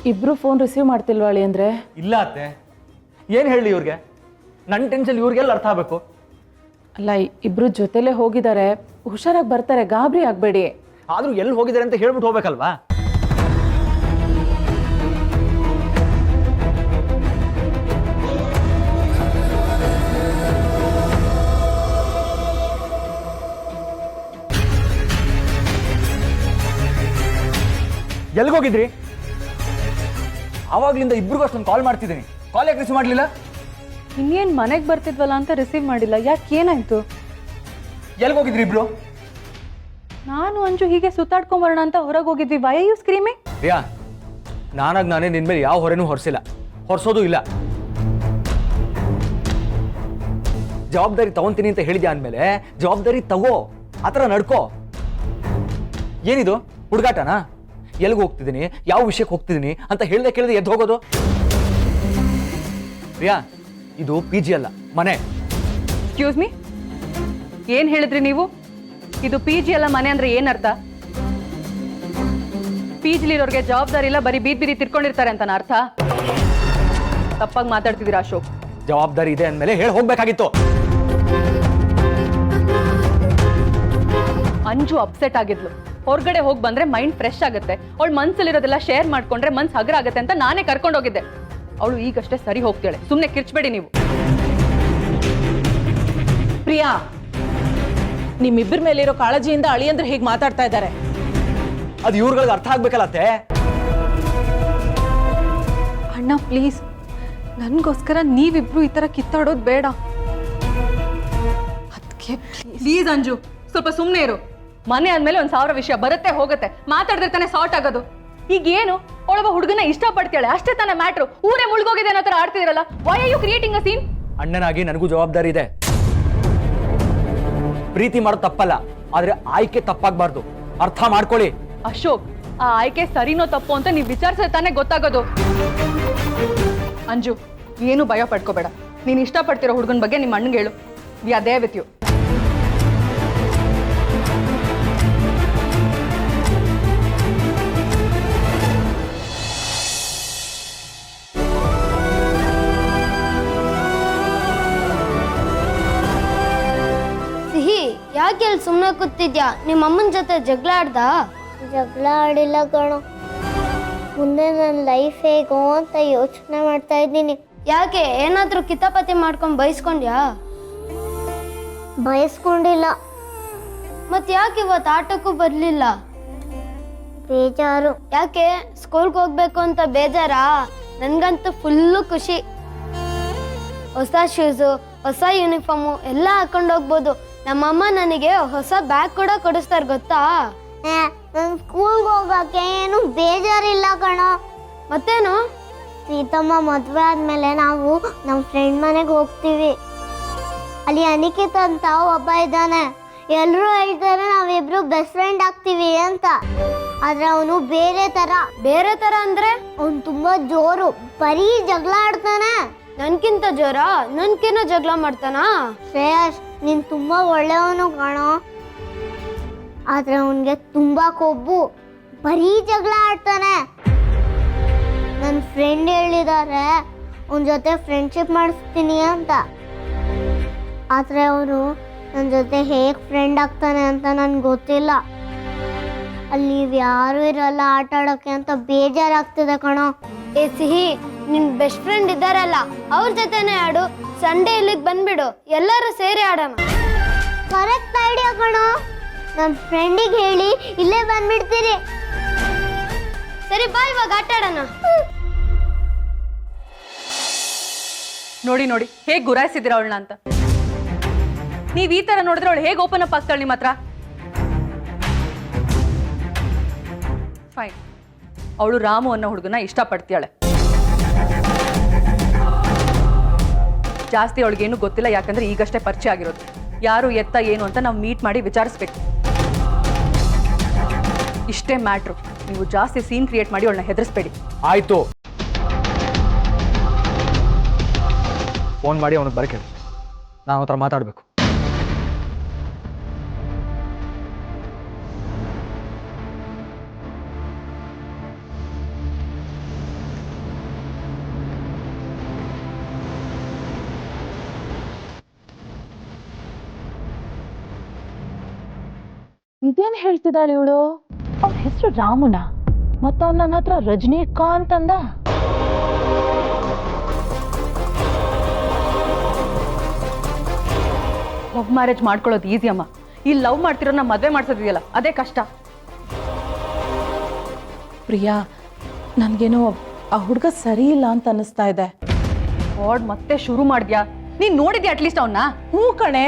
ಇಬ್ರು phone receive ಮಾಡ್ತಿಲ್ವಾಳಿ ಅಂದ್ರೆ ಇಲ್ಲ ಅತ್ತೆ, ಏನು ಹೇಳಿ ಇವ್ರಿಗೆ? ನನ್ನ ಟೆನ್ಷನ್ ಇವ್ರಿಗೆಲ್ಲ ಅರ್ಥ ಆಗಬೇಕು. ಅಲ್ಲ, ಇಬ್ರು ಜೊತೆಲೇ ಹೋಗಿದ್ದಾರೆ, ಹುಷಾರಾಗಿ ಬರ್ತಾರೆ, ಗಾಬರಿ ಆಗಬೇಡಿ. ಆದರೂ ಎಲ್ಲಿ ಹೋಗಿದ್ದಾರೆ ಅಂತ ಹೇಳ್ಬಿಟ್ಟು ಹೋಗ್ಬೇಕಲ್ವಾ? ಎಲ್ಗೋಗಿದ್ರಿ? ಆವಾಗ್ಲಿಂದ ಇಬ್ರಿಗೂ ಅಷ್ಟೊಂದು ಕಾಲ್ ಮಾಡ್ತಿದ್ದೀನಿ, ಕಾಲ್ ಯಾಕೆ ರಿಸೀವ್ ಮಾಡಲಿಲ್ಲ? ಇನ್ನೇನು ಮನೆಗೆ ಬರ್ತಿದ್ವಲ್ಲ ಅಂತ ರಿಸೀವ್ ಮಾಡಿಲ್ಲ. ಯಾಕೆ, ಏನಾಯ್ತು? ಎಲ್ಗೋಗಿದ್ರಿ ಇಬ್ರು? ನಾನು ಅಂಜು ಹೀಗೆ ಸುತ್ತಾಡ್ಕೊಂಬರೋಣ ಅಂತ ಹೊರಗೆ ಹೋಗಿದ್ವಿ. Why are you screaming? Priya, ನಾನೇ ನಿನ್ನ ಮೇಲೆ ಯಾವ ಹೊರೆನೂ ಹೊರಿಸಿಲ್ಲ, ಹೊರಿಸೋದು ಇಲ್ಲ. ಜವಾಬ್ದಾರಿ ತಗೊಂತೀನಿ ಅಂತ ಹೇಳಿದ್ಯಾ ಅಂದಮೇಲೆ ಜವಾಬ್ದಾರಿ ತಗೋ, ಆ ಥರ ನಡ್ಕೋ. ಏನಿದು ಹುಡುಗಾಟನಾ? ಎಲ್ಲಿಗೆ ಹೋಗ್ತಿದ್ದೀನಿ, ಯಾವ ವಿಷಯಕ್ಕೆ ಹೋಗ್ತಿದ್ದೀನಿ ಅಂತ ಹೇಳ್ದೆ ಕೇಳಿದೆ ಎದ್ದು ಹೋಗೋದು? ಪ್ರಿಯಾ, ಇದು PG ಅಲ್ಲ, ಮನೆ. ಎಕ್ಸ್ಕ್ಯೂಸ್ ಮೀ, ಏನು ಹೇಳಿದ್ರಿ ನೀವು? ಇದು PG ಅಲ್ಲ, ಮನೆ ಅಂದ್ರೆ ಏನರ್ಥ? PGಲಿರೋರಿಗೆ ಜವಾಬ್ದಾರಿ ಇಲ್ಲ, ಬರೀ ಬೀದಿ ತಿರ್ಕೊಂಡಿರ್ತಾರೆ ಅಂತ ಅರ್ಥ? ತಪ್ಪಾಗಿ ಮಾತಾಡ್ತಿದ್ದೀರಾ ಅಶೋಕ್. ಜವಾಬ್ದಾರಿ ಇದೆ ಅಂದಮೇಲೆ ಹೇಳಿ ಹೋಗ್ಬೇಕಾಗಿತ್ತು. ಅಂಜು ಅಪ್ಸೆಟ್ ಆಗಿದ್ಲು. ಹೊರಗಡೆ ಹೋಗಿ ಬಂದ್ರೆ ಮೈಂಡ್ ಫ್ರೆಶ್ ಆಗುತ್ತೆ, ಅವಳು ಮನ್ಸಲ್ಲಿರೋದೆಲ್ಲ ಶೇರ್ ಮಾಡ್ಕೊಂಡ್ರೆ ಮನ್ಸು ಹಗರ ಆಗುತ್ತೆ ಅಂತ ನಾನೇ ಕರ್ಕೊಂಡೋಗಿದ್ದೆ. ಅವಳು ಈಗಷ್ಟೇ ಸರಿ ಹೋಗ್ತಾಳೆ, ಸುಮ್ಮನೆ ಕಿರ್ಚ್ಬೇಡಿ ನೀವು. ಪ್ರಿಯಾ, ನಿಮ್ಮಿಬ್ಬರ ಮೇಲಿರೋ ಕಾಳಜಿಯಿಂದ ಅಳಿಯಂದ್ರೆ ಹೀಗೆ ಮಾತಾಡ್ತಾ ಇದ್ದಾರೆ. ಅದು ಇವ್ರುಗಳಿಗೆ ಅರ್ಥ ಆಗ್ಬೇಕಲ್ಲತ್ತೆ. ಅಣ್ಣ ಪ್ಲೀಸ್, ನನಗೋಸ್ಕರ ನೀವಿಬ್ರು ಈ ಥರ ಕಿತ್ತಾಡೋದು ಬೇಡ. ಅದಕ್ಕೆ ಪ್ಲೀಸ್ ಅಂಜು, ಸ್ವಲ್ಪ ಸುಮ್ಮನೆ ಇರು. ಮನೆ ಆದ್ಮೇಲೆ 1000 ವಿಷಯ ಬರುತ್ತೆ ಹೋಗುತ್ತೆ, ಮಾತಾಡಿದ್ರೆ ತಾನೇ ಸಾರ್ಟ್ ಆಗೋದು. ಈಗೇನು ಅವಳೊಬ್ಬ ಹುಡುಗನ ಇಷ್ಟಪಡ್ತಾಳೆ ಅಷ್ಟೇ ತಾನೇ ಮ್ಯಾಟ್ರು. ಊರೇ ಮುಳುಗೋಗಿದೆ ಅನ್ನೋ ಥರ ಆಡ್ತಿದಿರಲ್ಲ. Why are you creating a scene? ಅಣ್ಣನಾಗಿ ನನಗೂ ಜವಾಬ್ದಾರಿ ಇದೆ. ಪ್ರೀತಿ ಮಾಡೋದು ತಪ್ಪಲ್ಲ, ಆದ್ರೆ ಆಯ್ಕೆ ತಪ್ಪಾಗಬಾರ್ದು. ಅರ್ಥ ಮಾಡ್ಕೊಳ್ಳಿ. ಅಶೋಕ್, ಆ ಆಯ್ಕೆ ಸರಿನೋ ತಪ್ಪು ಅಂತ ನೀವು ವಿಚಾರಿಸಿದ್ರೆ ತಾನೇ ಗೊತ್ತಾಗೋದು. ಅಂಜು, ಏನು ಭಯ ಪಡ್ಕೋಬೇಡ. ನೀನು ಇಷ್ಟಪಡ್ತಿರೋ ಹುಡುಗನ ಬಗ್ಗೆ ನಿಮ್ಮ ಅಣ್ಣಂಗೆ ಹೇಳು. We are there with you. ಯಾಕೆ ಅಲ್ಲಿ ಸುಮ್ಮನೆ ಕೂತಿದ್ಯಾ? ನಿಮ್ಮ ಅಮ್ಮನ ಜೊತೆ ಜಗಳ ಆಡ್ದಾ? ಜಗಳ ಆಡಿಲ್ಲ ಕಣೋ, ಮುಂದೆ ನನ್ನ ಲೈಫ್ ಹೇಗೋ ಅಂತ ಯೋಚನೆ ಮಾಡ್ತಾ ಇದ್ದೀನಿ. ಯಾಕೆ, ಏನಾದ್ರೂ ಕಿತಾಪತಿ ಮಾಡ್ಕೊಂಡು ಬಯಸ್ಕೊಂಡ್ಯಾ? ಬಯಸ್ಕೊಂಡಿಲ್ಲ. ಮತ್ತೆ ಯಾಕೆ ಇವತ್ತು ಆಟಕ್ಕೂ ಬರ್ಲಿಲ್ಲ? ಬೇಜಾರು. ಯಾಕೆ, ಸ್ಕೂಲ್ಗೆ ಹೋಗ್ಬೇಕು ಅಂತ ಬೇಜಾರಾ? ನನ್ಗಂತೂ ಫುಲ್ಲು ಖುಷಿ. ಹೊಸ ಶೂಸು, ಹೊಸ ಯೂನಿಫಾರ್ಮು ಎಲ್ಲ ಹಾಕೊಂಡು ಹೋಗ್ಬೋದು. ನಮ್ಮಮ್ಮ ನನಗೆ ಹೊಸ ಬ್ಯಾಗ್ ಕೂಡ ಕೊಡಿಸ್ತಾರೆ ಗೊತ್ತಾ? ನನ್ ಸ್ಕೂಲ್ಗೆ ಹೋಗಕ್ಕೆ ಏನು ಬೇಜಾರಿಲ್ಲ ಕಣೋ. ಮತ್ತೇನು? ಸೀತಮ್ಮ ಮದ್ವೆ ಆದ್ಮೇಲೆ ನಾವು ನಮ್ಮ ಫ್ರೆಂಡ್ ಮನೆಗೆ ಹೋಗ್ತೀವಿ. ಅಲ್ಲಿ ಅನಿಕಿತ್ ಅಂತ ಒಬ್ಬ ಇದ್ದಾನೆ. ಎಲ್ಲರೂ ಹೇಳ್ತಾರೆ ನಾವಿಬ್ರು ಬೆಸ್ಟ್ ಫ್ರೆಂಡ್ ಆಗ್ತೀವಿ ಅಂತ. ಆದ್ರೆ ಅವನು ಬೇರೆ ತರ ಅಂದ್ರೆ ಅವನು ತುಂಬಾ ಜೋರು, ಬರೀ ಜಗಳ ಆಡ್ತಾನೆ. ನನ್ಕಿಂತ ಜೋರ? ನನ್ಕಿನ್ನ ಜಗಳ ಮಾಡ್ತಾನಾ? ಶ್ರೇಯಸ್, ನೀನ್ ತುಂಬಾ ಒಳ್ಳೆಯವನು ಕಾಣೋ, ಆದ್ರೆ ಅವನ್ಗೆ ತುಂಬಾ ಕೊಬ್ಬು, ಬರೀ ಜಗಳ ಆಡ್ತಾನೆ. ನನ್ನ ಫ್ರೆಂಡ್ ಹೇಳಿದ್ದಾರೆ ಅವನ ಜೊತೆ ಫ್ರೆಂಡ್ಶಿಪ್ ಮಾಡಿಸ್ತೀನಿ ಅಂತ. ಆದ್ರೆ ಅವನು ನನ್ನ ಜೊತೆ ಹೇಗೆ ಫ್ರೆಂಡ್ ಆಗ್ತಾನೆ ಅಂತ ನನ್ಗೆ ಗೊತ್ತಿಲ್ಲ. ಅಲ್ಲಿ ಯಾರು ಇರಲ್ಲ ಆಟ ಆಡೋಕ್ಕೆ ಅಂತ ಬೇಜಾರಾಗ್ತಿದೆ ಕಣೋ. ಏ ಸಿಹಿ, ನಿನ್ ಬೆಸ್ಟ್ ಫ್ರೆಂಡ್ ಇದ್ದಾರಲ್ಲ ಅವ್ರ ಜೊತೆನೆ ಆಡು. ಸಂಡೇ ಇಲ್ಲಿಗೆ ಬಂದ್ಬಿಡು, ಎಲ್ಲರೂ ಸೇರಿ ಆಡೋಣ. ಕರೆಕ್ಟ್ ಐಡಿಯಾ ಕಣೋ. ನನ್ನ ಫ್ರೆಂಡಿಗೆ ಹೇಳಿ ಇಲ್ಲೇ ಬಂದ್ಬಿಡ್ತೀರಿ. ಸರಿ ಬಾ, ಇವಾಗ ಆಟ ಆಡೋಣ. ನೋಡಿ ನೋಡಿ ಹೇಗೆ ಗುರಾಯಿಸಿದಿರ ಅವಳನ್ನ ಅಂತ. ನೀವ್ ಈ ತರ ನೋಡಿದ್ರೆ ಅವಳು ಹೇಗೆ ಓಪನ್ ಅಪ್ ಆಗ್ತಾಳೆ ನಿಮ್ಮ ಹತ್ರ? ಫೈನ್, ಅವಳು ರಾಮು ಅನ್ನೋ ಹುಡುಗನ ಇಷ್ಟಪಡ್ತಾಳೆ. ಜಾಸ್ತಿ ಅವಳಿಗೇನು ಗೊತ್ತಿಲ್ಲ, ಯಾಕಂದ್ರೆ ಈಗಷ್ಟೇ ಪರಿಚಯ ಆಗಿರೋದು. ಯಾರು ಎತ್ತ ಏನು ಅಂತ ನಾವು ಮೀಟ್ ಮಾಡಿ ವಿಚಾರಿಸ್ಬೇಕು. ಇಷ್ಟೇ ಮ್ಯಾಟ್ರು. ನೀವು ಜಾಸ್ತಿ ಸೀನ್ ಕ್ರಿಯೇಟ್ ಮಾಡಿ ಅವಳನ್ನ ಹೆದರಿಸ್ಬೇಡಿ. ಆಯ್ತು, ಫೋನ್ ಮಾಡಿ ಅವನಿಗೆ ಬರಕ್ಕೆ ನಾನು ಹತ್ರ ಮಾತಾಡಬೇಕು. ಇದೇನು ಹೇಳ್ತಿದ್ದಾಳೆ ಇವಳು? ಅವನ ಹೆಸರು ರಾಮುನ ಮತ್ತು ಅವನ ನನ್ನ ಹತ್ರ ರಜನಿಕಾಂತ್ ಅಂದ. ಲವ್ ಮ್ಯಾರೇಜ್ ಮಾಡ್ಕೊಳ್ಳೋದು ಈಸಿ ಅಮ್ಮ. ಈ ಲವ್ ಮಾಡ್ತಿರೋನ್ನ ಮದುವೆ ಮಾಡ್ಸೋದಿದೆಯಲ್ಲ ಅದೇ ಕಷ್ಟ. ಪ್ರಿಯಾ, ನನಗೇನೋ ಆ ಹುಡುಗ ಸರಿ ಇಲ್ಲ ಅಂತ ಅನ್ನಿಸ್ತಾ ಇದೆ. ಗಾಡ್, ಮತ್ತೆ ಶುರು ಮಾಡಿದ್ಯಾ? ನೀನ್ ನೋಡಿದ್ಯಾ ಅಟ್ಲೀಸ್ಟ್ ಅವನ್ನ? ಹ್ಞೂ ಕಣೆ,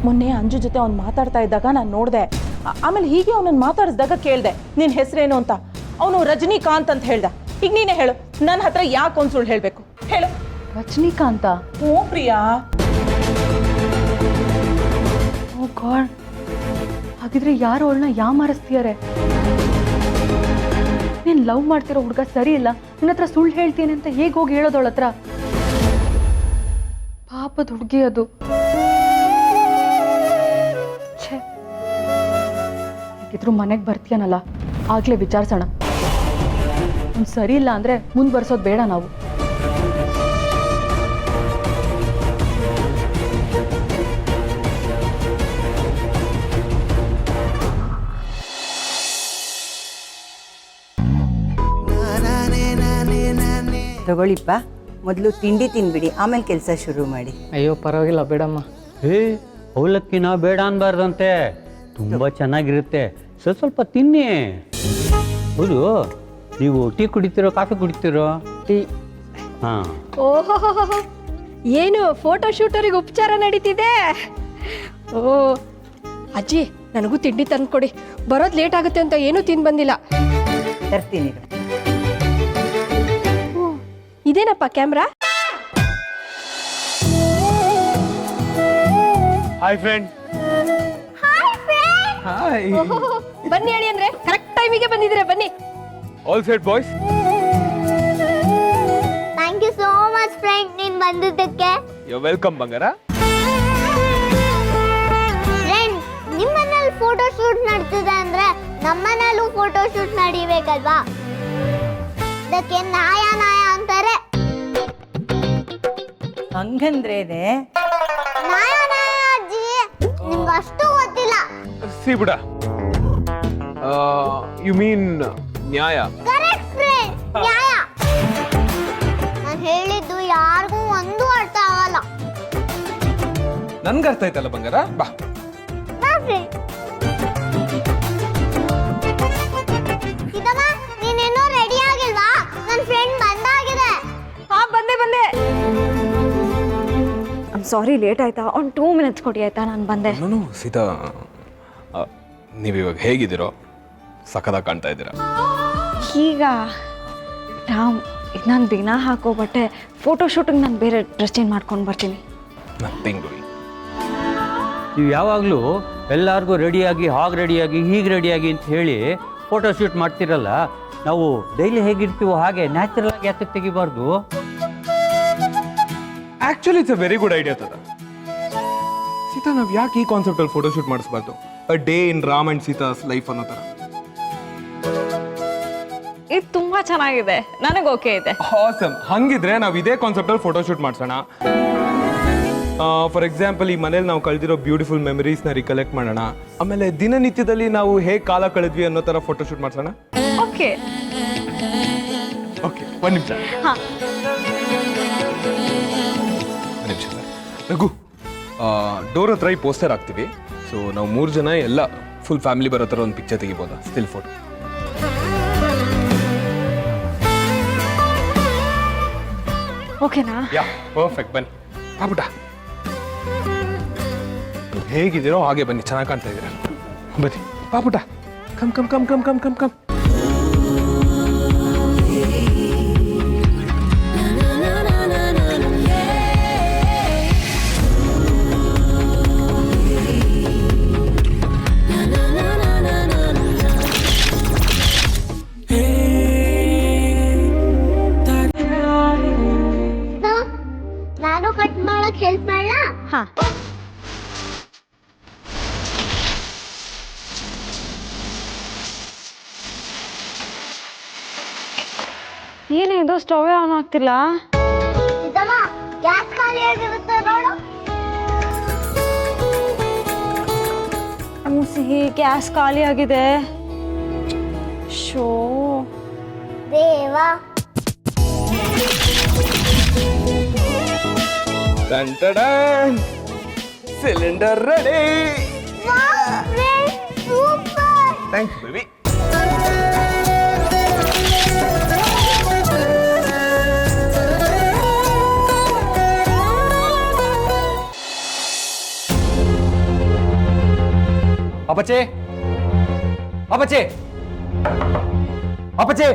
ಮೊನ್ನೆ ಅಂಜು ಜೊತೆ ಅವ್ನು ಮಾತಾಡ್ತಾ ಇದ್ದಾಗ ನಾನು ನೋಡಿದೆ. ಆಮೇಲೆ ಹೀಗೆ ಅವನನ್ನು ಮಾತಾಡಿಸಿದಾಗ ಕೇಳಿದೆ ನಿನ್ನ ಹೆಸರೇನು ಅಂತ. ಅವನು ರಜನಿಕಾಂತ್ ಅಂತ ಹೇಳ್ದ. ಈಗ ನೀನೇ ಹೇಳು, ನನ್ನ ಹತ್ರ ಯಾಕೆ ಒಂದು ಸುಳ್ಳು ಹೇಳಬೇಕು ಹೇಳು? ರಜನಿಕಾಂತ? ಹ್ಞೂ ಪ್ರಿಯಾ. ಓ ಗಾಡ್, ಹಾಗಿದ್ರೆ ಯಾರು ಅವಳನ್ನ ಯಾಮಾರಿಸ್ತೀಯಾರೆ? ನೀನ್ ಲವ್ ಮಾಡ್ತಿರೋ ಹುಡುಗ ಸರಿ ಇಲ್ಲ, ನಿನ್ನ ಹತ್ರ ಸುಳ್ಳು ಹೇಳ್ತೀನಿ ಅಂತ ಹೇಗೆ ಹೋಗಿ ಹೇಳೋದವಳ ಹತ್ರ? ಪಾಪದ ಹುಡುಗಿ ಅದು. ಛೇ, ಹೇಗಿದ್ರು ಮನೆಗೆ ಬರ್ತೀಯನಲ್ಲ, ಆಗ್ಲೇ ವಿಚಾರಿಸೋಣ. ಅವ್ನು ಸರಿ ಇಲ್ಲ ಅಂದ್ರೆ ಮುಂದುವರ್ಸೋದು ಬೇಡ ನಾವು. ತಗೊಳ್ಳಿಪ್ಪ, ಮೊದಲು ತಿಂಡಿ ತಿನ್ಬಿಡಿ, ಆಮೇಲೆ ಕೆಲಸ ಶುರು ಮಾಡಿ. ಅಯ್ಯೋ ಪರವಾಗಿಲ್ಲ ಬೇಡಮ್ಮ. ಅವಲಕ್ಕಿನ ಬೇಡ ಅನ್ಬಾರ್ದಂತೆ, ತುಂಬ ಚೆನ್ನಾಗಿರುತ್ತೆ. ಸ್ವಲ್ಪ ತಿನ್ನಿ. ಹೌದು, ನೀವು ಟೀ ಕುಡಿತೀರೋ ಕಾಫಿ ಕುಡಿತೀರೋ? ಟೀ. ಹಾಂ. ಓಹೋ, ಏನು ಫೋಟೋ ಶೂಟರಿಗೆ ಉಪಚಾರ ನಡೀತಿದೆ? ಓ ಅಜ್ಜಿ, ನನಗೂ ತಿಂಡಿ ತಂದ್ಕೊಡಿ. ಬರೋದು ಲೇಟ್ ಆಗುತ್ತೆ ಅಂತ ಏನೂ ತಿಂದು ಬಂದಿಲ್ಲ. ತರ್ತೀನಿ. ಇದೇನಪ್ಪ ಕ್ಯಾಮ್ರಾ? Hi friend. ಹಾಯ್. ಬನ್ನಿ ಅಳಿ ಅಂದ್ರೆ ಕರೆಕ್ಟ್ ಟೈಮಿಗೆ ಬಂದಿದ್ರೆ ಬನ್ನಿ. All set boys. Thank you so much friend, ನೀನ್ ಬಂದಿದ್ದಕ್ಕೆ. ಯು ವೆಲ್ಕಮ್ ಬಂಗಾರ. ಫ್ರೆಂಡ್, ನಿಮ್ಮನೇಲಿ ಫೋಟೋ ಶೂಟ್ ನಡ್ತಿದೆ ಅಂದ್ರೆ ನಮ್ಮನೇಲೂ ಫೋಟೋ ಶೂಟ್ ನಡಿಬೇಕಲ್ವಾ? ಅದಕ್ಕೆ ನಾಯ ನಾಯ ಅಂತಾರೆ. ಹಂಗಂದ್ರೇನೆ ನಾಯ ನಾಯ ಅಜ್ಜಿ, ನಿಮ್ಗೆ ಅಷ್ಟು ಗೊತ್ತಿಲ್ಲ. ಸಿ ಬಿಡ. ಯು ಮೀನ್ ನ್ಯಾಯ. ಕರೆಕ್ಟ್ ಫ್ರೆಂಡ್, ನ್ಯಾಯ. ನಾನು ಹೇಳಿದ್ದು ಯಾರಿಗೂ ಒಂದು ಅರ್ಥ ಆಗಲ್ಲ. ನನ್ಗೆ ಅರ್ಥ ಆಯ್ತಲ್ಲ ಬಂಗಾರ, ಬಾ. ಬಾ ಫ್ರೆಂಡ್. ಇದಮ್ಮ, ನೀನೇನೋ ರೆಡಿ ಆಗಿಲ್ವಾ? ನನ್ನ ಫ್ರೆಂಡ್ ಬಂದಾಗಿದೆ. ಹಾ, ಬಂದೆ ಬಂದೆ. ಸಾರಿ ಲೇಟ್ ಆಯ್ತಾ? ಒಂದು 2 ಮಿನಿಟ್ಸ್ ಕೊಡಿ ಆಯ್ತಾ, ನಾನು ಬಂದೆ. ನಾನು ಸೀತಾ, ನೀವಿವಾಗ ಹೇಗಿದ್ದೀರೋ ಸಖತ್ತಾಗಿ ಕಾಣ್ತಾ ಇದ್ದೀರಾ. ಈಗ ರಾಮ್, ಈಗ ನಾನು ದಿನ ಹಾಕೋ ಬಟ್ಟೆ ಫೋಟೋ ಶೂಟಿಂಗ್ ನಾನು ಬೇರೆ ಡ್ರೆಸ್ ಚೇಂಜ್ ಮಾಡ್ಕೊಂಡು ಬರ್ತೀನಿ. Nothing doing. ನೀವು ಯಾವಾಗಲೂ ಎಲ್ಲರಿಗೂ ರೆಡಿಯಾಗಿ, ಹಾಗೆ ರೆಡಿಯಾಗಿ, ಹೀಗೆ ರೆಡಿಯಾಗಿ ಅಂತ ಹೇಳಿ ಫೋಟೋ ಶೂಟ್ ಮಾಡ್ತಿರಲ್ಲ. ನಾವು ಡೈಲಿ ಹೇಗಿರ್ತೀವೋ ಹಾಗೆ ನ್ಯಾಚುರಲ್ ಆಗಿ ಯಾಕೆ ತೆಗಿಬಾರ್ದು? Actually it's a very good idea ತದ. ಸೀತಾ, ನಾವು ಯಾಕೆ ಈ ಕಾನ್ಸೆಪ್ಟ್ ಅಲ್ಲಿ ಫೋಟೋ ಶೂಟ್ ಮಾಡಿಸ್ಬಾರ್ದು? A day in Ram and Sita's life ಅನ್ನೋ ಥರ. ಇದು ತುಂಬಾ ಚೆನ್ನಾಗಿದೆ, ನನಗೆ ಓಕೆ ಇದೆ. ಆಸಮ್. ಹಂಗಿದ್ರೆ ನಾವು ಇದೇ ಕಾನ್ಸೆಪ್ಟ್ ಅಲ್ಲಿ ಫೋಟೋ ಶೂಟ್ ಮಾಡ್ಸೋಣ. ಫಾರ್ ಎಕ್ಸಾಂಪಲ್, ಈ ಮನೇಲಿ ನಾವು ಕಳೆದಿರೋ ಬ್ಯೂಟಿಫುಲ್ ಮೆಮರೀಸ್ನ ರಿಕಲೆಕ್ಟ್ ಮಾಡೋಣ. ಆಮೇಲೆ ದಿನನಿತ್ಯದಲ್ಲಿ ನಾವು ಹೇಗೆ ಕಾಲ ಕಳೆದ್ವಿ ಅನ್ನೋ ಥರ ಫೋಟೋ ಶೂಟ್ ಮಾಡ್ಸೋಣ. ಓಕೆ ಓಕೆ, ಒಂದು ನಿಮಿಷ. ನಿಮಿಷ ಸರ್. ರಘು, ಡೋರ್ ಹತ್ರ ಈ ಪೋಸ್ಟರ್ ಹಾಕ್ತೀವಿ. ಸೊ ನಾವು 3 ಜನ ಎಲ್ಲ ಫುಲ್ ಫ್ಯಾಮಿಲಿ ಬರೋ ಥರ ಒಂದು ಪಿಕ್ಚರ್ ತೆಗಿಬೋದಾ? Still photo. ಓಕೆನಾ? Yeah, perfect. ಬನ್ನಿ ಆಗ್ಬಿಟ್ಟ. ಹೇಗಿದ್ದೀರೋ ಹಾಗೆ ಬನ್ನಿ, ಚೆನ್ನಾಗಿ ಕಾಣ್ತಾ ಇದ್ದೀರಾ. ಬನ್ನಿ ಪಾಪುಟ. Come come come come come come come. ನಾನು ಕಟ್ ಮಾಡಕ್ ಹೆಲ್ಪ್ ಮಾಡಲಾ? ಹಾ. ಏನಿದು ಸ್ಟವ್ ಆನ್ ಆಗ್ತಿಲ್ಲ? ಇದಮ್ಮ, ಗ್ಯಾಸ್ ಖಾಲಿ ಆಗಿರುತ್ತೆ ನೋಡು. ಮೂಸಿ ಈ ಗ್ಯಾಸ್ ಖಾಲಿ ಆಗಿದೆ. ಶೋ Deva cylinder ready. Super. Thank you baby. ಅಪಚೆ ಅಪಚೆ ಅಪಚೆ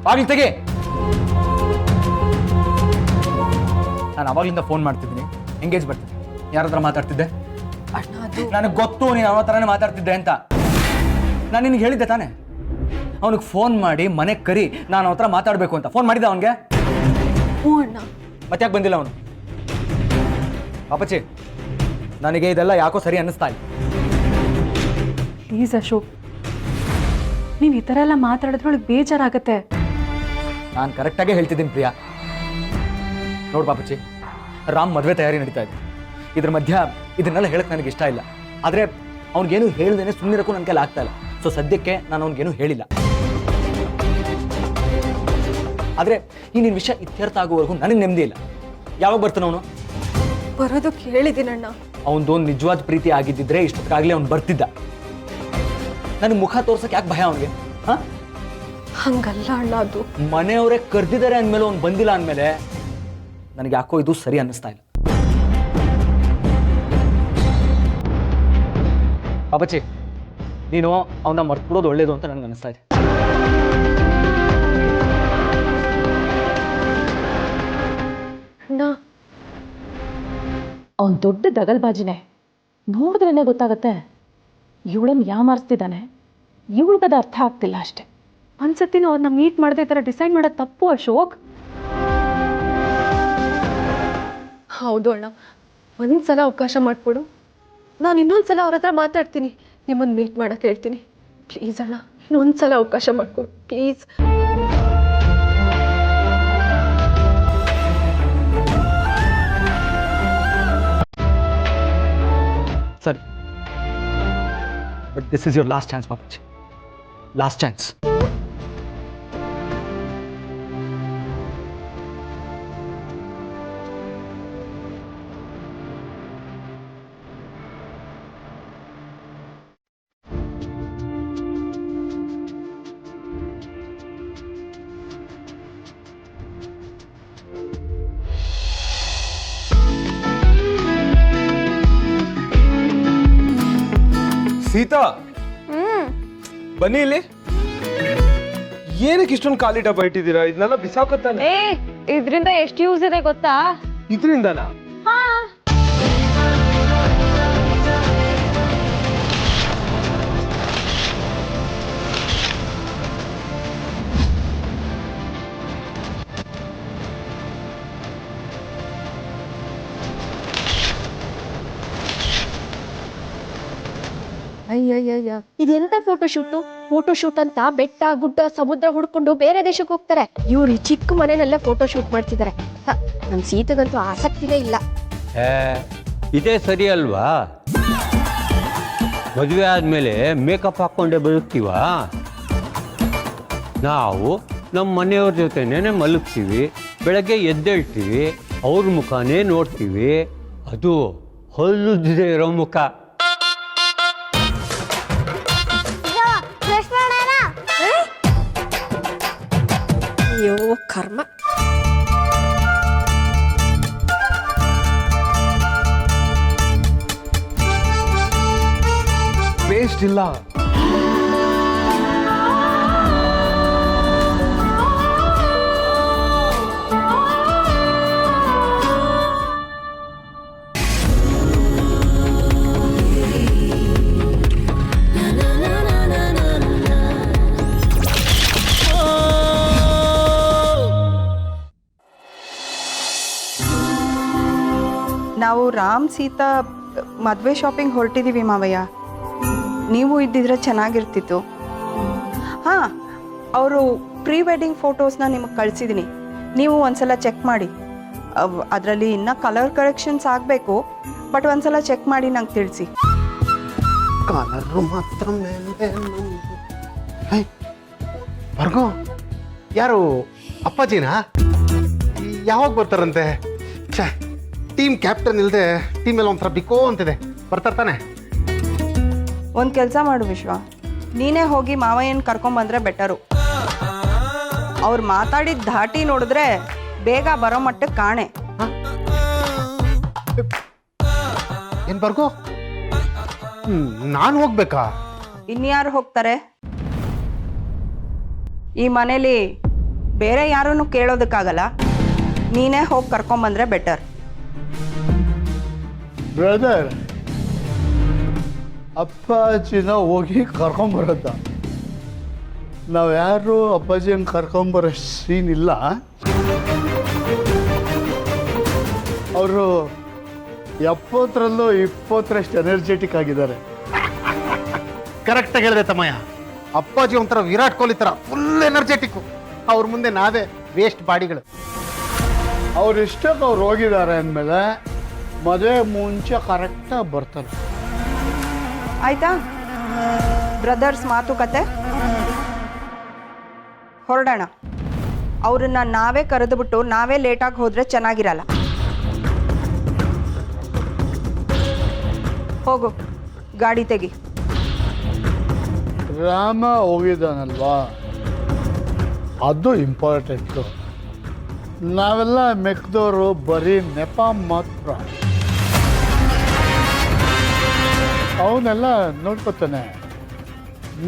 ಬಾಗಿಲು ತೆಗೆ. ನಾನು ಅವಾಗ್ಲಿಂದ ಫೋನ್ ಮಾಡ್ತಿದ್ದೀನಿ, ಎಂಗೇಜ್ ಬರ್ತೀನಿ. ಯಾರ ಹತ್ರ ಮಾತಾಡ್ತಿದ್ದೆ? ನನಗೆ ಗೊತ್ತು ನೀನು ಅವನ ಹತ್ರನೇ ಮಾತಾಡ್ತಿದ್ದೆ ಅಂತ. ನಾನು ನಿನಗೆ ಹೇಳಿದ್ದೆ ತಾನೆ, ಅವನಿಗೆ ಫೋನ್ ಮಾಡಿ ಮನೆಗೆ ಕರಿ, ನಾನು ಅವನ ಹತ್ರ ಮಾತಾಡಬೇಕು ಅಂತ. ಫೋನ್ ಮಾಡಿದ್ದೆ ಅವನಿಗೆ? ಹ್ಞೂ ಅಣ್ಣ. ಮತ್ತೆ ಯಾಕೆ ಬಂದಿಲ್ಲ ಅವನು? ಅಪಚೆ, ನನಗೆ ಇದೆಲ್ಲ ಯಾಕೋ ಸರಿ ಅನ್ನಿಸ್ತಾ ಇಲ್ಲ. ಪ್ಲೀಸ್ ಅಶೋಕ್, ನೀವು ಈ ಥರ ಎಲ್ಲ ಮಾತಾಡಿದ್ರೊಳಗೆ ಬೇಜಾರಾಗತ್ತೆ. ನಾನು ಕರೆಕ್ಟಾಗೇ ಹೇಳ್ತಿದ್ದೀನಿ ಪ್ರಿಯಾ. ನೋಡು ಪಾಪಚ್ಚಿ, ರಾಮ್ ಮದುವೆ ತಯಾರಿ ನಡೀತಾ ಇದೆ. ಇದ್ರ ಮಧ್ಯ ಇದನ್ನೆಲ್ಲ ಹೇಳಕ್ಕೆ ನನಗೆ ಇಷ್ಟ ಇಲ್ಲ. ಆದರೆ ಅವ್ನಿಗೇನು ಹೇಳ್ದೇನೆ ಸುಮ್ಮನಿರಕ್ಕೂ ನನ್ನ ಕೈಲಿ ಆಗ್ತಾ ಇಲ್ಲ. ಸೊ ಸದ್ಯಕ್ಕೆ ನಾನು ಅವ್ನಿಗೇನು ಹೇಳಿಲ್ಲ. ಆದರೆ ಈ ನಿನ್ನ ವಿಷಯ ಇತ್ಯರ್ಥ ಆಗುವವರೆಗೂ ನನಗೆ ನೆಮ್ಮದಿ ಇಲ್ಲ. ಯಾವಾಗ ಬರ್ತಾನೆ ಅವನು? ಬರೋದಕ್ಕೆ ಹೇಳಿದ್ದೀನಣ್ಣ. ಅವನದೊಂದು ನಿಜವಾದ ಪ್ರೀತಿ ಆಗಿದ್ದಿದ್ರೆ ಇಷ್ಟೊತ್ತಾಗಲೇ ಅವ್ನು ಬರ್ತಿದ್ದ. ನನಗೆ ಮುಖ ತೋರ್ಸಕ್ಕೆ ಯಾಕೆ ಭಯ ಅವನಿಗೆ? ಹಾಂ, ಹಂಗಲ್ಲ ಅಣ್ಣ, ಅದು ಮನೆಯವರೇ ಕರೆದಿದ್ದಾರೆ ಅಂದಮೇಲೆ ಅವ್ನು ಬಂದಿಲ್ಲ ಅಂದಮೇಲೆ ನನಗೆ ಯಾಕೋ ಇದು ಸರಿ ಅನ್ನಿಸ್ತಾ ಇಲ್ಲ. ಅಪಚಿ, ನೀನು ಅವನ್ನ ಮರ್ತ್ಬಿಡೋದು ಒಳ್ಳೇದು ಅಂತ ನನಗೆ ಅನಿಸ್ತಾ ಇದೆ. ಅಣ್ಣ, ಅವನು ದೊಡ್ಡ ದಗಲ್ಬಾಜಿನೇ. ನೋಡಿದ್ರೇನೆ ಗೊತ್ತಾಗತ್ತೆ ಇವಳನ್ನು ಯಾಮಾರಿಸ್ತಿದ್ದಾನೆ. ಇವಳಿಗದ ಅರ್ಥ ಆಗ್ತಿಲ್ಲ ಅಷ್ಟೆ. ಒಂದ್ಸತಿನೂ ಅವ್ರನ್ನ ಮೀಟ್ ಮಾಡದೆ ಈ ಥರ ಡಿಸೈಡ್ ಮಾಡೋದು ತಪ್ಪು ಅಶೋಕ್. ಹೌದು ಅಣ್ಣ, ಒಂದ್ಸಲ ಅವಕಾಶ ಮಾಡಿಕೊಡು. ನಾನು ಇನ್ನೊಂದ್ಸಲ ಅವ್ರ ಹತ್ರ ಮಾತಾಡ್ತೀನಿ, ನಿಮ್ಮನ್ನು ಮೀಟ್ ಮಾಡೋಕ್ಕೆ ಹೇಳ್ತೀನಿ. ಪ್ಲೀಸ್ ಅಣ್ಣ, ಇನ್ನೊಂದ್ಸಲ ಅವಕಾಶ ಮಾಡಿಕೊಡು ಪ್ಲೀಸ್. ಸರಿ, but this is your last chance ಪಾಪಚ್ಚಿ. Last chance. ಸೀತಾ, ಬನ್ನಿ ಇಲ್ಲಿ. ಏನಕ್ಕೆ ಇಷ್ಟೊಂದು ಖಾಲಿ ಡಬ್ಬ ಇಟ್ಟಿದ್ದೀರಾ? ಇದನ್ನೆಲ್ಲ ಬಿಸಾಕತ್ತಾನೆ. ಇದರಿಂದ ಎಷ್ಟು ಯೂಸ್ ಇದೆ ಗೊತ್ತಾ? ಇದರಿಂದನಾ? ಅಯ್ಯಯ್ಯಯ್ಯ, ಇದೆಂತ ಫೋಟೋಶೂಟ್ ಅಂತ ಬೆಟ್ಟ ಗುಡ್ಡ ಸಮುದ್ರ ಹುಡ್ಕೊಂಡು ಬೇರೆ ದೇಶಕ್ಕೆ ಹೋಗ್ತಾರೆ. ಇವ್ರು ಈ ಚಿಕ್ಕ ಮನೆಯಲ್ಲೇ ಫೋಟೋಶೂಟ್ ಮಾಡ್ತಿದ್ದಾರೆ. ನನ್ನ ಸೀತೆಗಂತೂ ಆಸಕ್ತಿನೇ ಇಲ್ಲ. ಇದೇ ಸರಿ ಅಲ್ವಾ? ಮದುವೆ ಆದಮೇಲೆ ಮೇಕಪ್ ಹಾಕ್ಕೊಂಡೇ ಬದುಕ್ತೀವಾ? ನಾವು ನಮ್ಮ ಮನೆಯವ್ರ ಜೊತೆನೇ ಮಲಗ್ತೀವಿ, ಬೆಳಗ್ಗೆ ಎದ್ದೇಳ್ತೀವಿ, ಅವ್ರ ಮುಖನೇ ನೋಡ್ತೀವಿ. ಅದು ಹೊಲ್ಲುದ್ದೇ ಇರೋ ಮುಖ. ಅಯ್ಯೋ ಕರ್ಮ. ವೇಸ್ಟ್ ಇಲ್ಲ. ನಾವು ರಾಮ್ ಸೀತಾ ಮದುವೆ ಶಾಪಿಂಗ್ ಹೊರಟಿದ್ದೀವಿ ಮಾವಯ್ಯ. ನೀವು ಇದ್ದಿದ್ರೆ ಚೆನ್ನಾಗಿರ್ತಿತ್ತು. ಹಾಂ, ಅವರು ಪ್ರೀ ವೆಡ್ಡಿಂಗ್ ಫೋಟೋಸ್ನ ನಿಮಗೆ ಕಳಿಸಿದ್ದೀನಿ, ನೀವು ಒಂದ್ಸಲ ಚೆಕ್ ಮಾಡಿ. ಅದರಲ್ಲಿ ಇನ್ನೂ ಕಲರ್ ಕರೆಕ್ಷನ್ಸ್ ಆಗಬೇಕು, ಬಟ್ ಒಂದ್ಸಲ ಚೆಕ್ ಮಾಡಿ ನಂಗೆ ತಿಳಿಸಿ. ಕಾಲರು ಮಾತ್ರ ಮೇಲೆ ಹೈ ಬರ್ಗೋ ಯಾರು ಅಪ್ಪಾಜಿನಾ ಯಾವಾಗ ಬರ್ತಾರಂತೆ ಛೇ ಟೀಮ್ ಕ್ಯಾಪ್ಟನ್ ಇಲ್ಲದೆ ಟೀಮ್ ಎಲ್ಲ ಒಂಥರ ಬಿಕೋ ಅಂತಿದೆ ಬರ್ತಾನೆ ಒಂದು ಕೆಲಸ ಮಾಡು ವಿಶ್ವ, ನೀನೇ ಹೋಗಿ ಮಾವಯ್ಯನ ಕರ್ಕೊಂಬಂದ್ರೆ ಬೆಟರು. ಅವ್ರು ಮಾತಾಡಿದ ಧಾಟಿ ನೋಡಿದ್ರೆ ಬೇಗ ಬರೋ ಮಟ್ಟಕ್ಕೆ ಕಾಣೆ. ಏನ್ ಬರ್ಗೋ ನಾನು ಹೋಗ್ಬೇಕಾ? ಇನ್ಯಾರು ಹೋಗ್ತಾರೆ? ಈ ಮನೇಲಿ ಬೇರೆ ಯಾರನ್ನು ಕೇಳೋದಕ್ಕಾಗಲ್ಲ, ನೀನೇ ಹೋಗಿ ಕರ್ಕೊಂಬಂದ್ರೆ ಬೆಟರ್. ಬ್ರದರ್, ಅಪ್ಪಾಜಿನ ಹೋಗಿ ಕರ್ಕೊಂಬರೋದ? ನಾವು ಯಾರು ಅಪ್ಪಾಜಿನ ಕರ್ಕೊಂಬರೋ ಸೀನ್ ಇಲ್ಲ. ಅವರು 70ರಲ್ಲೂ 20ರಷ್ಟು ಎನರ್ಜೆಟಿಕ್ ಆಗಿದ್ದಾರೆ. ಕರೆಕ್ಟಾಗಿ ಹೇಳಿದೆ ತಮ್ಮಯ್ಯ. ಅಪ್ಪಾಜಿ ಒಂಥರ ವಿರಾಟ್ ಕೊಹ್ಲಿ ಥರ ಫುಲ್ ಎನರ್ಜೆಟಿಕ್ಕು. ಅವ್ರ ಮುಂದೆ ನಾವೇ ವೇಸ್ಟ್ ಬಾಡಿಗಳು. ಅವ್ರು ಇಷ್ಟಕ್ಕೆ ಅವ್ರು ಹೋಗಿದ್ದಾರೆ ಅಂದಮೇಲೆ ಮದುವೆ ಮುಂಚೆ ಕರೆಕ್ಟಾಗಿ ಬರ್ತಾರೆ. ಆಯ್ತಾ? ಬ್ರದರ್ಸ್ ಮಾತುಕತೆ ಹೊರಡೋಣ. ಅವ್ರನ್ನ ನಾವೇ ಕರೆದುಬಿಟ್ಟು ನಾವೇ ಲೇಟಾಗಿ ಹೋದರೆ ಚೆನ್ನಾಗಿರಲ್ಲ. ಹೋಗು, ಗಾಡಿ ತೆಗಿ. ರಾಮ ಹೋಗಿದ್ದಾನಲ್ವಾ, ಅದು ಇಂಪಾರ್ಟೆಂಟು. ನಾವೆಲ್ಲ ಮೆಕ್ದವರು ಬರೀ ನೆಪ ಮಾತ್ರ. ಅವನ್ನೆಲ್ಲ ನೋಡ್ಕೊತಾನೆ.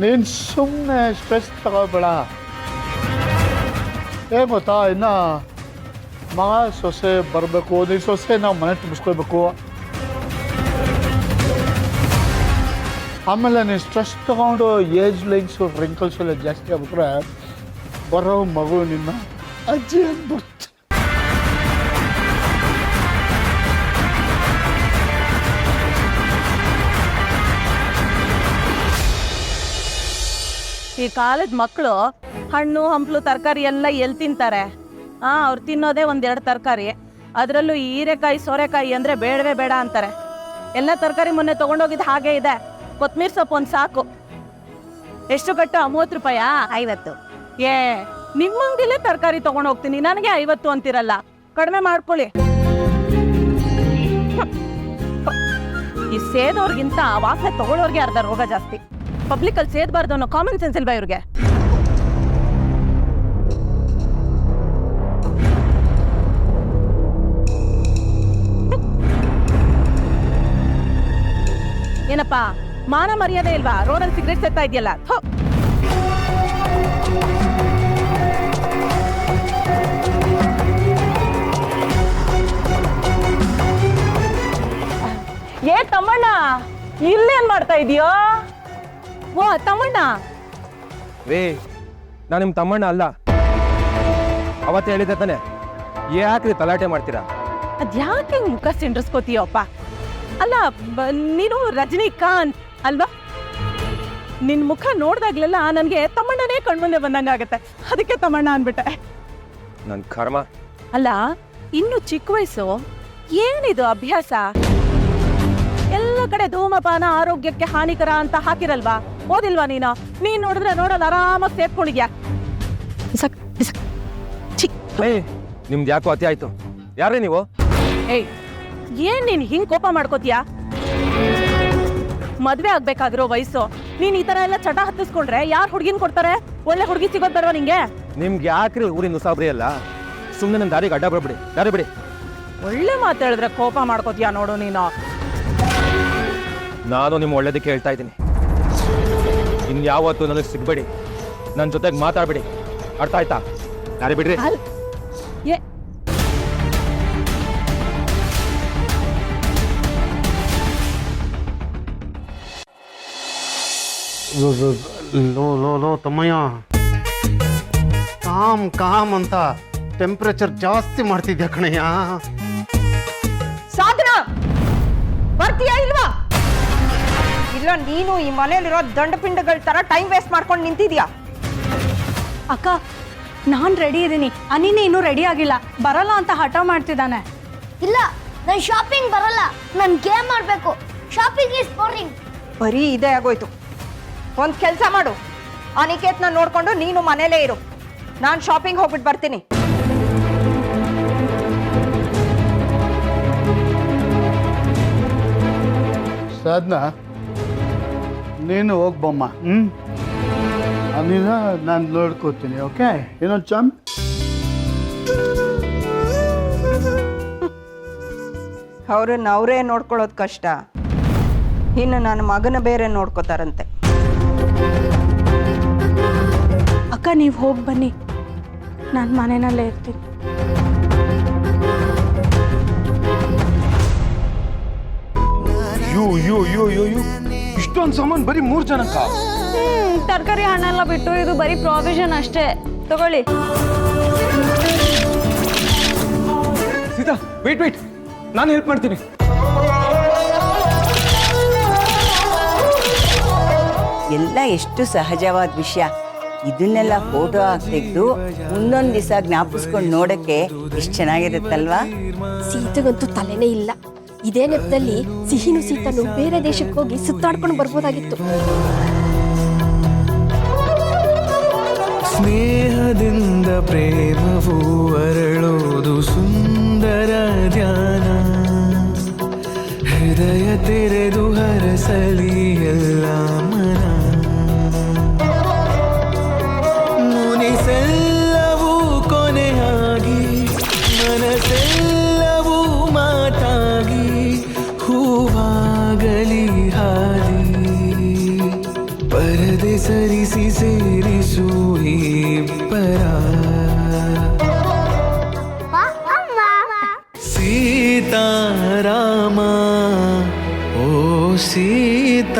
ನೀನು ಸುಮ್ಮನೆ ಸ್ಟ್ರೆಸ್ ತಗೋಬೇಡ. ಏನು ಗೊತ್ತಾ, ಇನ್ನು ಮಗ ಸೊಸೆ ಬರಬೇಕು, ನೀನು ಸೊಸೆ ನಾವು ಮನೆ ತುಂಬಿಸ್ಕೊಳ್ಬೇಕು. ಆಮೇಲೆ ನೀನು ಸ್ಟ್ರೆಸ್ ತಗೊಂಡು ಏಜ್ ಲೈನ್ಸು ರಿಂಕಲ್ಸ್ ಎಲ್ಲ ಜಾಸ್ತಿ ಆಗ್ಬಿಟ್ರೆ ಬರೋ ಮಗು ನಿನ್ನ ಅಜ್ಜಿ ಅಂದ್ಬಿಡ್ತು. ಈ ಕಾಲದ ಮಕ್ಕಳು ಹಣ್ಣು ಹಂಪಲು ತರಕಾರಿ ಎಲ್ಲ ಎಲ್ಲಿ ತಿಂತಾರೆ? ಅವ್ರು ತಿನ್ನೋದೇ 1-2 ತರಕಾರಿ, ಅದರಲ್ಲೂ ಹೀರೆಕಾಯಿ ಸೋರೆಕಾಯಿ ಅಂದರೆ ಬೇಡವೇ ಬೇಡ ಅಂತಾರೆ. ಎಲ್ಲ ತರಕಾರಿ ಮೊನ್ನೆ ತೊಗೊಂಡೋಗಿದ್ದು ಹಾಗೆ ಇದೆ. ಕೊತ್ತಂಬರಿ ಸೊಪ್ಪು ಒಂದು ಸಾಕು. ಎಷ್ಟು ಕಟ್ಟು? 30 ರೂಪಾಯಾ? 50. ನಿಮ್ಮ ಅಂಗಡಿಲೇ ತರಕಾರಿ ತೊಗೊಂಡು ಹೋಗ್ತೀನಿ, ನನಗೆ 50 ಅಂತಿರಲ್ಲ. ಕಡಿಮೆ ಮಾಡ್ಕೊಳ್ಳಿ. ಈ ಸೇದೋರ್ಗಿಂತ ವಾಸನೆ ತಗೊಳ್ಳೋರ್ಗೆ ಅರ್ಧ ರೋಗ ಜಾಸ್ತಿ. ಪಬ್ಲಿಕಲ್ಲಿ ಸೇದಬಾರ್ದು ಅನ್ನೋ ಕಾಮನ್ ಸೆನ್ಸ್ ಇಲ್ವಾ ಇವ್ರಿಗೆ? ಏನಪ್ಪ ಮಾನ ಮರ್ಯಾದೆ ಇಲ್ವಾ? ರೋಡಲ್ಲಿ ಸಿಗರೇಟ್ ಸೇರ್ತಾ ಇದೆಯಲ್ಲ. ತಮ್ಮಣ್ಣ, ಇಲ್ಲೇನ್ ಮಾಡ್ತಾ ಇದೀಯೋ? ಓ ತಮ್ಮಣ್ಣ. ನಾನು ನಿಮ್ಮ ತಮ್ಮಣ್ಣ ಅಲ್ಲ. ಅವತ್ತು ಹೇಳಿದ್ದೆ ತಾನೆ, ಯಾಕ್ರಿ ತಲಾಟೆ ಮಾಡ್ತೀರಾ? ಅದ್ಯಾಕೆ ಮುಖ ಸಿಂಡ್ರಿಸ್ಕೋತೀಯಪ್ಪ? ಅಲ್ಲ, ನೀನು ರಜನಿಕಾಂತ್ ಅಲ್ವಾ? ನಿನ್ ಮುಖ ನೋಡ್ದಾಗ್ಲೆಲ್ಲ ನನಗೆ ತಮ್ಮಣ್ಣನೇ ಕಣ್ಮುಂದೆ ಬಂದಂಗಾಗತ್ತೆ. ಅದಕ್ಕೆ ತಮ್ಮಣ್ಣ ಅನ್ಬಿಟ್ಟೆ. ನನ್ನ ಕರ್ಮ. ಅಲ್ಲ, ಇನ್ನು ಚಿಕ್ಕ ವಯಸ್ಸು, ಏನಿದು ಅಭ್ಯಾಸ? ಎಲ್ಲ ಕಡೆ ಧೂಮಪಾನ ಆರೋಗ್ಯಕ್ಕೆ ಹಾನಿಕರ ಅಂತ ಹಾಕಿರಲ್ವಾ? ಓದಿಲ್ವಾ ನೀನು? ನೀನ್ ನೋಡಿದ್ರೆ ನೋಡೋದು ಆರಾಮಾಗಿ ಸೇರ್ಕೊಂಡಿದ್ಯಾ. ನಿಮ್ದು ಯಾಕೋ ಅತಿ ಆಯ್ತು. ಯಾರೇ ನೀವು? ಏನ್ ನೀನ್ ಹಿಂಗ್ ಕೋಪ ಮಾಡ್ಕೋತೀಯಾ? ಮದ್ವೆ ಆಗ್ಬೇಕಾಗಿರೋ ವಯಸ್ಸು, ನೀನ್ ಈ ತರ ಎಲ್ಲ ಚಟ ಹತ್ತಿಸ್ಕೊಂಡ್ರೆ ಯಾರು ಹುಡುಗಿನ ಕೊಡ್ತಾರೆ? ಒಳ್ಳೆ ಹುಡುಗಿ ಸಿಗೋದ್ ಬರವಾ ನಿಂಗೆ? ನಿಮ್ಗೆ ಯಾಕ್ರಿ ಊರಿನ ಉಸಾಬ್ರಿ ಅಲ್ಲ? ಸುಮ್ಮನೆ ನನ್ನ ದಾರಿಗೆ ಅಡ್ಡ ಬರ್ಬಿಡಿ, ದಾರಿ ಬಿಡಿ. ಒಳ್ಳೆ ಮಾತು ಹೇಳಿದ್ರೆ ಕೋಪ ಮಾಡ್ಕೋತೀಯಾ ನೋಡು ನೀನು. ನಾನು ನಿಮ್ಮ ಒಳ್ಳೇದಕ್ಕೆ ಹೇಳ್ತಾ ಇದ್ದೀನಿ. ಇನ್ಯಾವತ್ತು ನನಗೆ ಸಿಗ್ಬೇಡಿ, ನನ್ನ ಜೊತೆಗೆ ಮಾತಾಡ್ಬೇಡಿ. ಅರ್ಥ ಆಯ್ತಾ? ದಾರಿ ಬಿಡ್ರಿ. ಲೋ ತಮ್ಮಯ್ಯ, ಕಾಮ್ ಅಂತ ಟೆಂಪ್ರೇಚರ್ ಜಾಸ್ತಿ ಮಾಡ್ತಿದ್ಯಾ ಕಣಯ್ಯ. ಸಾಧನಾ, ಬರ್ತೀಯಾ ಇಲ್ವಾ? ಇಲ್ಲ, ನೀನು ಈ ಮನೇಲಿರೋ ದಂಡಪಿಂಡಗಳ ತರ ಟೈಮ್ ವೇಸ್ಟ್ ಮಾಡ್ಕೊಂಡು ನಿಂತಿದ್ಯಾ. ಅಕ್ಕ, ನಾನು ರೆಡಿ ಇದ್ದೀನಿ. ಅನಿನೇ ಇನ್ನೂ ರೆಡಿ ಆಗಿಲ್ಲ, ಬರಲ್ಲ ಅಂತ ಹಠ ಮಾಡ್ತಿದ್ದಾನೆ. ಇಲ್ಲ, ನಾನು ಶಾಪಿಂಗ್ ಬರಲ್ಲ, ನಾನು ಗೇಮ್ ಮಾಡಬೇಕು. Shopping is boring. ಬರೀ ಇದೇ ಆಗೋಯ್ತು. ಒಂದು ಕೆಲಸ ಮಾಡು, ಅನಿಕೇತ್ನ ನೋಡ್ಕೊಂಡು ನೀನು ಮನೇಲೇ ಇರು. ನಾನು ಶಾಪಿಂಗ್ ಹೋಗ್ಬಿಟ್ಟು ಬರ್ತೀನಿ. ಸಾಧನಾ, ನೀನು ಹೋಗ್ಬಮ್ಮ. ಅನಿಲ ನಾನು ನೋಡ್ಕೋತೀನಿ. ಓಕೆ, ಏನೋ ಚಮ್. ಅವ್ರನ್ನ ಅವರೇ ನೋಡ್ಕೊಳ್ಳೋದು ಕಷ್ಟ, ಇನ್ನು ನನ್ನ ಮಗನ ಬೇರೆ ನೋಡ್ಕೋತಾರಂತೆ. ಅಕ್ಕ ನೀವು ಹೋಗಿ ಬನ್ನಿ, ನಾನು ಮನೆಯಲ್ಲೇ ಇರ್ತೀನಿ. ಇಷ್ಟೊಂದು ಸಾಮಾನು ಬರೀ 3 ಜನಕ್ಕ? ತರಕಾರಿ ಹಣ್ಣೆಲ್ಲ ಬಿಟ್ಟು ಇದು ಬರೀ ಪ್ರಾವಿಷನ್ ಅಷ್ಟೇ, ತಗೊಳ್ಳಿ. ಸೀತಾ ವೇಟ್ ನಾನು ಹೆಲ್ಪ್ ಮಾಡ್ತೀನಿ. ಎಲ್ಲ ಎಷ್ಟು ಸಹಜವಾದ ವಿಷಯ. ಇದನ್ನೆಲ್ಲ ಫೋಟೋ ತೆಗೆದು ಮುಂದೊಂದು ದಿವಸ ಜ್ಞಾಪಿಸ್ಕೊಂಡು ನೋಡಕ್ಕೆ ಎಷ್ಟು ಚೆನ್ನಾಗಿರುತ್ತಲ್ವಾ? ಸೀತೆಗಂತೂ ತಲೆನೇ ಇಲ್ಲ. ಇದೇ ನೆಪದಲ್ಲಿ ಸಿಹಿನು ಸೀತನು ಬೇರೆ ದೇಶಕ್ಕೆ ಹೋಗಿ ಸುತ್ತಾಡ್ಕೊಂಡು ಬರ್ಬೋದಾಗಿತ್ತು. ಸ್ನೇಹದಿಂದ ಪ್ರೇಮವು ಅರಳೋದು ಸುಂದರ ಧ್ಯಾನ. ಹೃದಯ ತೆರೆದು ಹರಸಲಿ ಎಲ್ಲ ಮನ. ಮುನಿಸೆಲ್ಲವೂ ಕೊನೆಯಾಗಿ ಮನಸ್ಸೆಲ್ಲವೂ ಮಾತಾಗಿ ಹೂವಾಗಲಿ ಹಾದಿ. ಪರದೆ ಸರಿಸಿ ಸೇರಿಸು ಇಬ್ಬರ. ಸೀತಾರಾಮ, ಓ ಸೀತಾರಾಮ.